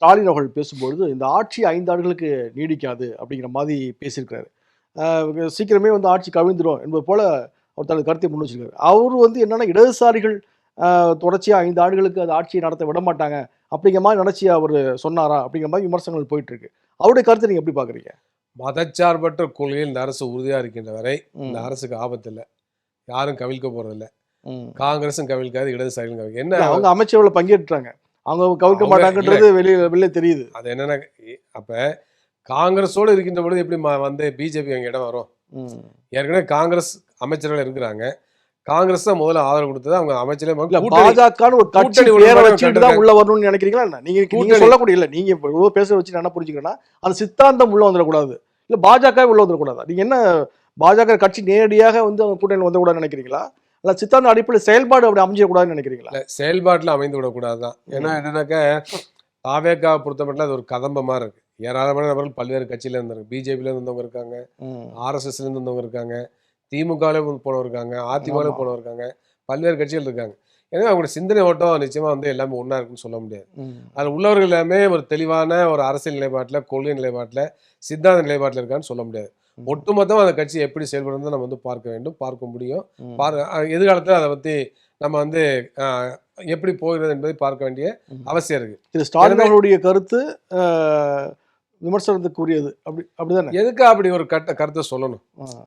ஸ்டாலின் அவர்கள் பேசும்பொழுது இந்த ஆட்சி 5 ஆண்டுகளுக்கு நீடிக்காது அப்படிங்கிற மாதிரி பேசியிருக்கிறாரு. சீக்கிரமே வந்து ஆட்சி கவிழ்ந்துடும் என்பது போல அவர் தனது கருத்தை முன் வச்சிருக்காரு. அவரு வந்து என்னன்னா இடதுசாரிகள் தொடர்ச்சியா 5 ஆண்டுகளுக்கு அது ஆட்சியை நடத்த விட மாட்டாங்க அப்படிங்கிற மாதிரி நினைச்சு அவர் சொன்னாரா அப்படிங்கிற மாதிரி விமர்சனங்கள் போயிட்டு இருக்கு. அவருடைய கருத்தை நீங்க எப்படி பாக்குறீங்க? மதச்சார்பற்ற கொள்கையில் இந்த அரசு உறுதியா இருக்கின்ற வரை இந்த அரசுக்கு ஆபத்து இல்லை. யாரும் கவிழ்க்க போறதில்லை. காங்கிரஸும் கவிழ்க்காது, இடதுசாரிகளும் கவிழ்க்க. என்ன அவங்க அமைச்சரவையில் பங்கேற்றாங்க, அவங்க கவிழ்க்க மாட்டாங்கன்றது வெளியே தெரியுது. அது என்னன்னா, அப்ப காங்கிரஸோடு இருக்கின்ற பொழுது எப்படி வந்து பிஜேபி அங்கே இடம் வரும்? ஏற்கனவே காங்கிரஸ் அமைச்சர்கள் இருக்கிறாங்க. காங்கிரஸ் தான் முதல்ல ஆதரவு கொடுத்தது. அவங்க அமைச்சரே பாஜக ஒரு கட்சி பேரை வச்சுட்டு தான் உள்ள வரணும்னு நினைக்கிறீங்களா என்ன? நீங்க சொல்லக்கூடிய இல்ல, நீங்க இவ்வளவு பேச வச்சு என்ன புரிஞ்சுக்கிறேன்னா அந்த சித்தாந்தம் உள்ள வந்துடக்கூடாது, இல்ல பாஜக உள்ள வந்துடக்கூடாது. நீங்க என்ன பாஜக கட்சி நேரடியாக வந்து அவங்க கூட்டணியில் வந்துவிடாதுன்னு நினைக்கிறீங்களா? இல்ல சித்தாந்த அடிப்படையில் செயல்பாடு அப்படி அமைஞ்சிடக்கூடாதுன்னு நினைக்கிறீங்களா? செயல்பாட்டில் அமைந்து விடக்கூடாது தான். ஏன்னா என்னன்னாக்க தாவேக்காவை பொறுத்த மட்டும் அது ஒரு கதம்ப மாதிரி இருக்கு. ஏராளமான நபர்கள் பல்வேறு கட்சியில இருந்தாங்க. பிஜேபியில இருந்தவங்க இருக்காங்க, ஆர்எஸ்எஸ்ல இருந்தவங்க இருக்காங்க, திமுகவில் போனவர் இருக்காங்க, அதிமுகவில் போனவர் இருக்காங்க, பல்வேறு கட்சிகள் இருக்காங்க. எனவே அவங்களோட சிந்தனை ஓட்டம் நிச்சயமா வந்து எல்லாமே ஒன்றா இருக்குன்னு சொல்ல முடியாது. அதில் உள்ளவர்கள் எல்லாமே ஒரு தெளிவான ஒரு அரசியல் நிலைப்பாட்டில், கொள்கை நிலைப்பாட்டில், சித்தாந்த நிலைப்பாட்டில் இருக்கான்னு சொல்ல முடியாது. ஒட்டுமொத்தமாக அந்த கட்சி எப்படி செயல்படுறது நம்ம வந்து பார்க்க வேண்டும், பார்க்க முடியும். எதிர்காலத்தில் அதை பற்றி நம்ம வந்து எப்படி போகிறது என்பதை பார்க்க வேண்டிய அவசியம் இருக்கு. திரு ஸ்டாலின் அவர்களுடைய கருத்து விமர்சனத்துக்குரியது அப்படிதானே? எதுக்கு அப்படி ஒரு கருத்தை சொல்லணும்?